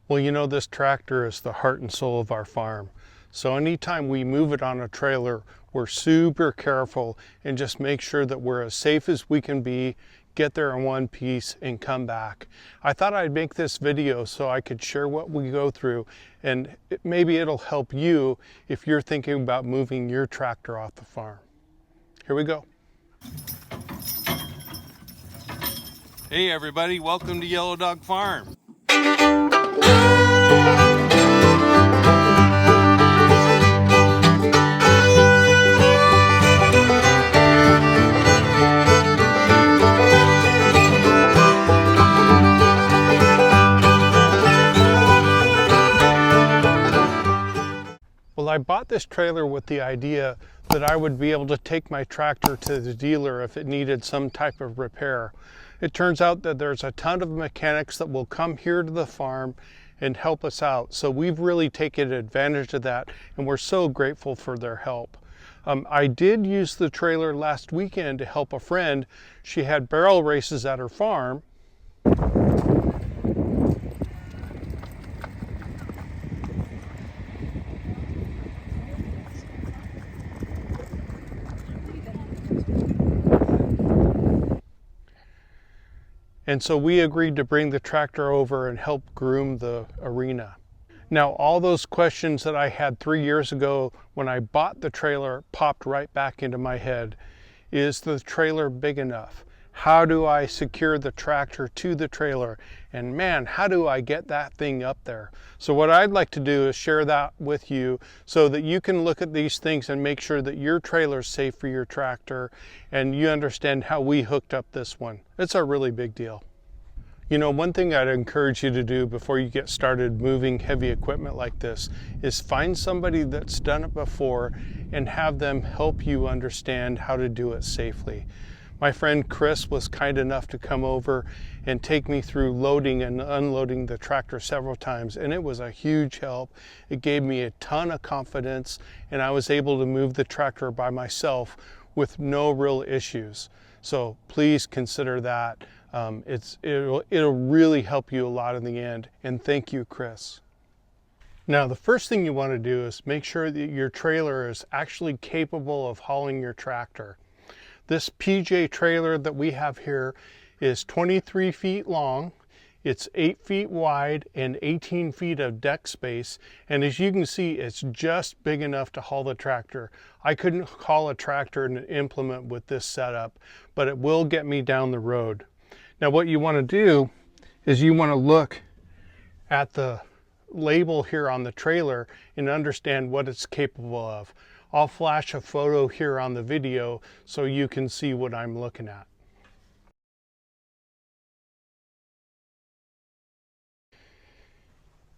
Well, you know, this tractor is the heart and soul of our farm. So anytime we move it on a trailer, we're super careful and just make sure that we're as safe as we can be, get there in one piece and come back. I thought I'd make this video so I could share what we go through, and maybe it'll help you if you're thinking about moving your tractor off the farm. Here we go. Hey everybody, welcome to Yellow Dog Farm. Well, I bought this trailer with the idea that I would be able to take my tractor to the dealer if it needed some type of repair. It turns out that there's a ton of mechanics that will come here to the farm and help us out. So we've really taken advantage of that, and we're so grateful for their help. I did use the trailer last weekend to help a friend. She had barrel races at her farm. And so we agreed to bring the tractor over and help groom the arena. Now, all those questions that I had 3 years ago when I bought the trailer popped right back into my head. Is the trailer big enough? How do I secure the tractor to the trailer? And man, how do I get that thing up there? So what I'd like to do is share that with you so that you can look at these things and make sure that your trailer is safe for your tractor and you understand how we hooked up this one. It's a really big deal. You know, one thing I'd encourage you to do before you get started moving heavy equipment like this is find somebody that's done it before and have them help you understand how to do it safely. My friend Chris was kind enough to come over and take me through loading and unloading the tractor several times, and it was a huge help. It gave me a ton of confidence, and I was able to move the tractor by myself with no real issues. So please consider that. It'll really help you a lot in the end, and thank you, Chris. Now, the first thing you want to do is make sure that your trailer is actually capable of hauling your tractor. This PJ trailer that we have here is 23 feet long, it's 8 feet wide and 18 feet of deck space, and as you can see, it's just big enough to haul the tractor. I couldn't haul a tractor and an implement with this setup, but it will get me down the road. Now what you want to do is you want to look at the label here on the trailer and understand what it's capable of. I'll flash a photo here on the video so you can see what I'm looking at.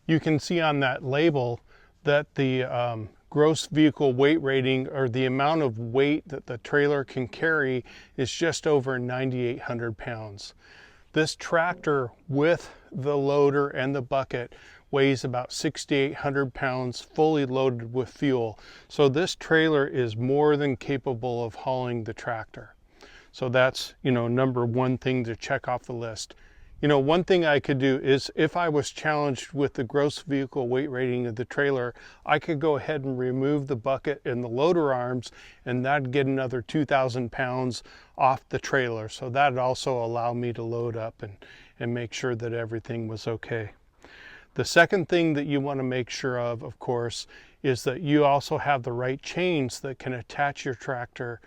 You can see on that label that the gross vehicle weight rating, or the amount of weight that the trailer can carry, is just over 9,800 pounds. This tractor with the loader and the bucket weighs about 6,800 pounds fully loaded with fuel. So this trailer is more than capable of hauling the tractor. So that's, you know, number one thing to check off the list. You know, one thing I could do is, if I was challenged with the gross vehicle weight rating of the trailer, I could go ahead and remove the bucket and the loader arms, and that'd get another 2,000 pounds off the trailer. So that'd also allow me to load up and make sure that everything was okay. The second thing that you want to make sure of course, is that you also have the right chains that can attach your tractor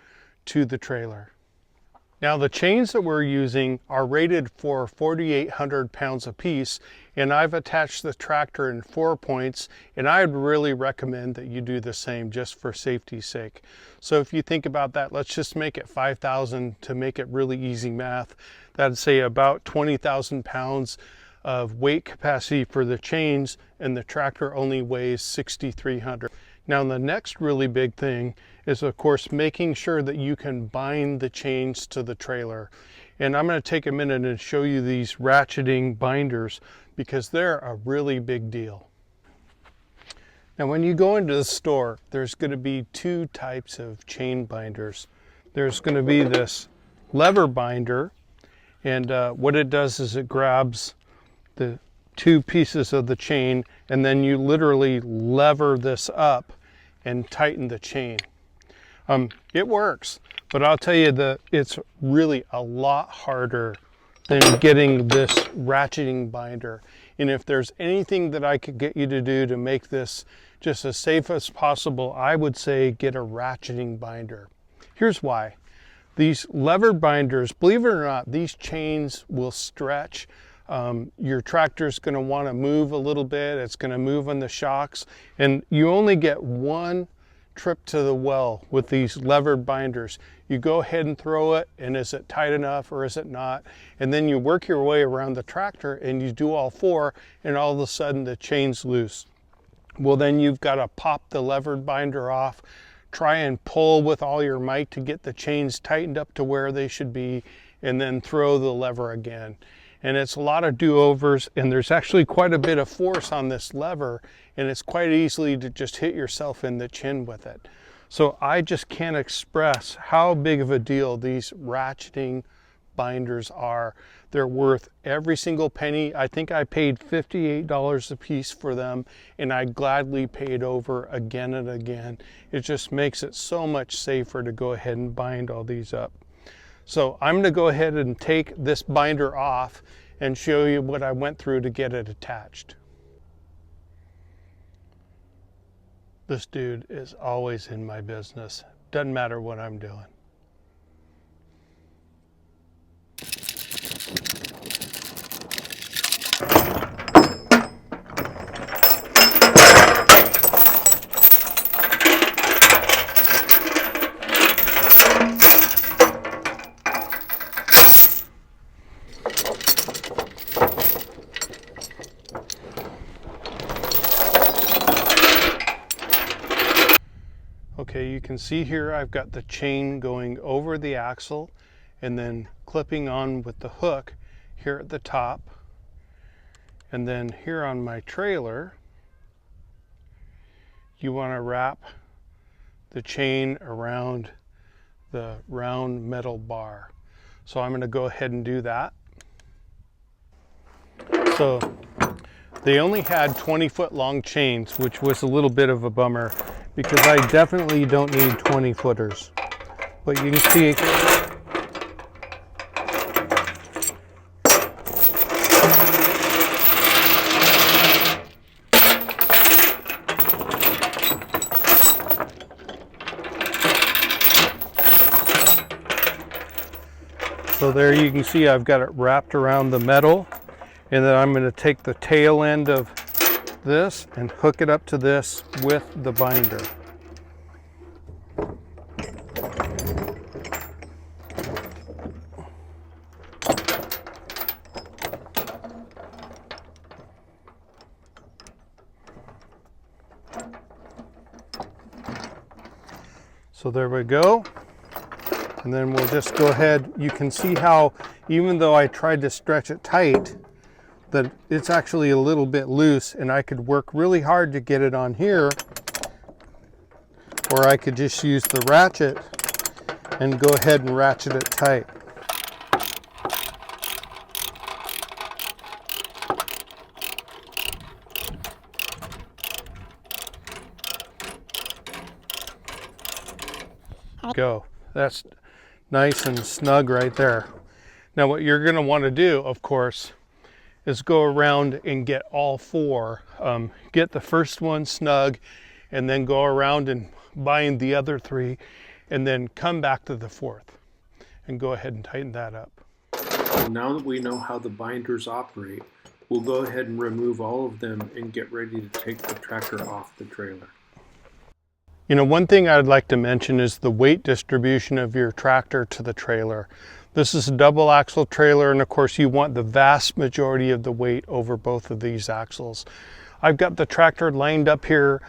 to the trailer. Now, the chains that we're using are rated for 4,800 pounds apiece, and I've attached the tractor in 4 points, and I'd really recommend that you do the same just for safety's sake. So if you think about that, let's just make it 5,000 to make it really easy math. That'd say about 20,000 pounds of weight capacity for the chains, and the tractor only weighs 6,300. Now, the next really big thing is, of course, making sure that you can bind the chains to the trailer. And I'm going to take a minute and show you these ratcheting binders, because they're a really big deal. Now, when you go into the store, there's going to be two types of chain binders. There's going to be this lever binder, and what it does is it grabs the two pieces of the chain, and then you literally lever this up and tighten the chain. It works, but I'll tell you that it's really a lot harder than getting this ratcheting binder. And if there's anything that I could get you to do to make this just as safe as possible, I would say get a ratcheting binder. Here's why. These levered binders, believe it or not, these chains will stretch. Your tractor's going to want to move a little bit. It's going to move on the shocks, and you only get one trip to the well with these levered binders. You go ahead and throw it, and is it tight enough or is it not? And then you work your way around the tractor and you do all four, and all of a sudden the chain's loose. Well, then you've got to pop the levered binder off, try and pull with all your might to get the chains tightened up to where they should be, and then throw the lever again. And it's a lot of do-overs, and there's actually quite a bit of force on this lever, and it's quite easily to just hit yourself in the chin with it. So I just can't express how big of a deal these ratcheting binders are. They're worth every single penny. I think I paid $58 a piece for them, and I gladly paid over again and again. It just makes it so much safer to go ahead and bind all these up. So I'm going to go ahead and take this binder off and show you what I went through to get it attached. This dude is always in my business. Doesn't matter what I'm doing. Okay, you can see here I've got the chain going over the axle and then clipping on with the hook here at the top. And then here on my trailer, you want to wrap the chain around the round metal bar. So I'm going to go ahead and do that. So they only had 20-foot long chains, which was a little bit of a bummer, because I definitely don't need 20-footers. But you can see so there you can see I've got it wrapped around the metal, and then I'm going to take the tail end of this and hook it up to this with the binder. So there we go. And then we'll just go ahead. You can see how, even though I tried to stretch it tight, that it's actually a little bit loose, and I could work really hard to get it on here, or I could just use the ratchet and go ahead and ratchet it tight. Go. That's nice and snug right there. Now what you're going to want to do, of course, is go around and get all four. Get the first one snug, and then go around and bind the other three, and then come back to the fourth and go ahead and tighten that up. Now that we know how the binders operate, we'll go ahead and remove all of them and get ready to take the tractor off the trailer. You know, one thing I'd like to mention is the weight distribution of your tractor to the trailer. This is a double axle trailer, and of course you want the vast majority of the weight over both of these axles. I've got the tractor lined up here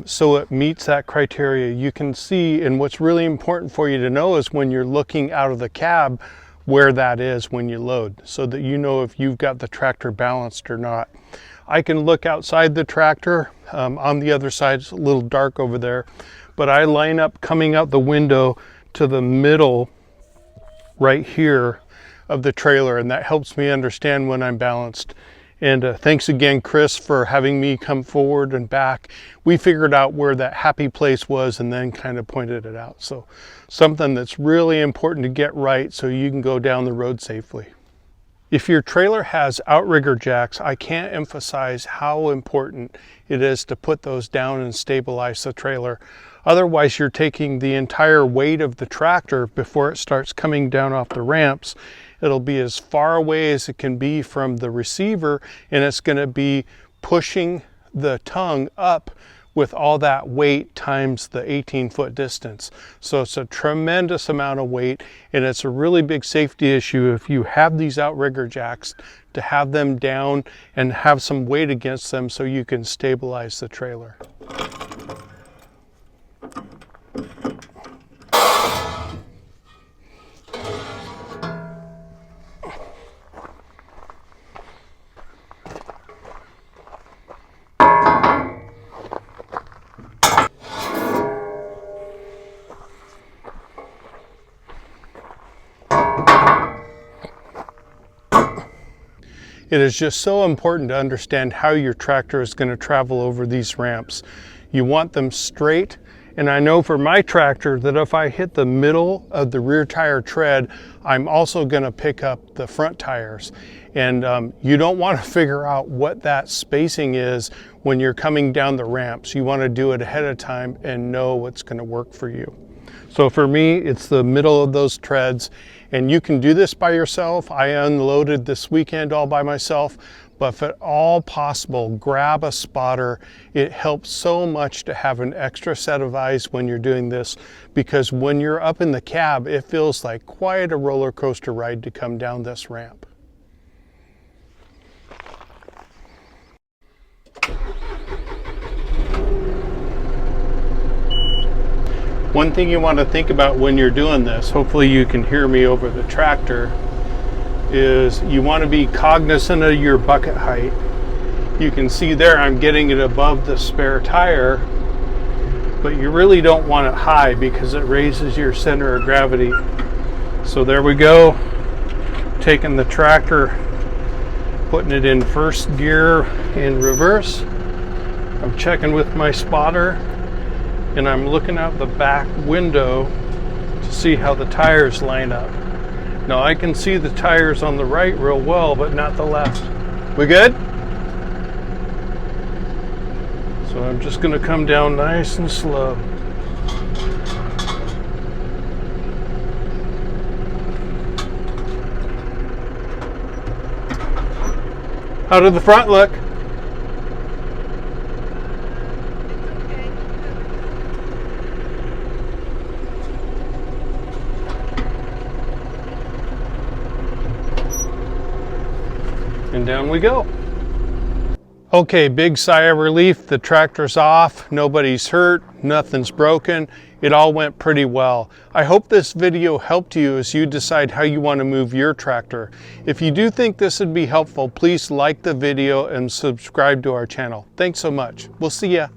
so it meets that criteria. You can see, and what's really important for you to know is when you're looking out of the cab where that is when you load, so that you know if you've got the tractor balanced or not. I can look outside the tractor. On the other side, it's a little dark over there, but I line up coming out the window to the middle right here of the trailer, and that helps me understand when I'm balanced. And thanks again, Chris, for having me come forward and back. We figured out where that happy place was and then kind of pointed it out. So something that's really important to get right so you can go down the road safely. If your trailer has outrigger jacks, I can't emphasize how important it is to put those down and stabilize the trailer. Otherwise, you're taking the entire weight of the tractor before it starts coming down off the ramps. It'll be as far away as it can be from the receiver, and it's going to be pushing the tongue up with all that weight times the 18-foot distance. So it's a tremendous amount of weight, and it's a really big safety issue if you have these outrigger jacks to have them down and have some weight against them so you can stabilize the trailer. It is just so important to understand how your tractor is going to travel over these ramps. You want them straight, and I know for my tractor that if I hit the middle of the rear tire tread, I'm also going to pick up the front tires. And you don't want to figure out what that spacing is when you're coming down the ramps. You want to do it ahead of time and know what's going to work for you. So for me, it's the middle of those treads, and you can do this by yourself. I unloaded this weekend all by myself, but if at all possible, grab a spotter. It helps so much to have an extra set of eyes when you're doing this, because when you're up in the cab, it feels like quite a roller coaster ride to come down this ramp. One thing you want to think about when you're doing this, hopefully you can hear me over the tractor, is you want to be cognizant of your bucket height. You can see there I'm getting it above the spare tire, but you really don't want it high because it raises your center of gravity. So there we go, taking the tractor, putting it in first gear in reverse. I'm checking with my spotter, and I'm looking out the back window to see how the tires line up. Now I can see the tires on the right real well, but not the left. We good? So I'm just going to come down nice and slow. How did the front look? And down we go. Okay, big sigh of relief. The tractor's off, nobody's hurt, nothing's broken. It all went pretty well. I hope this video helped you as you decide how you want to move your tractor. If you do think this would be helpful, please like the video and subscribe to our channel. Thanks so much. We'll see ya.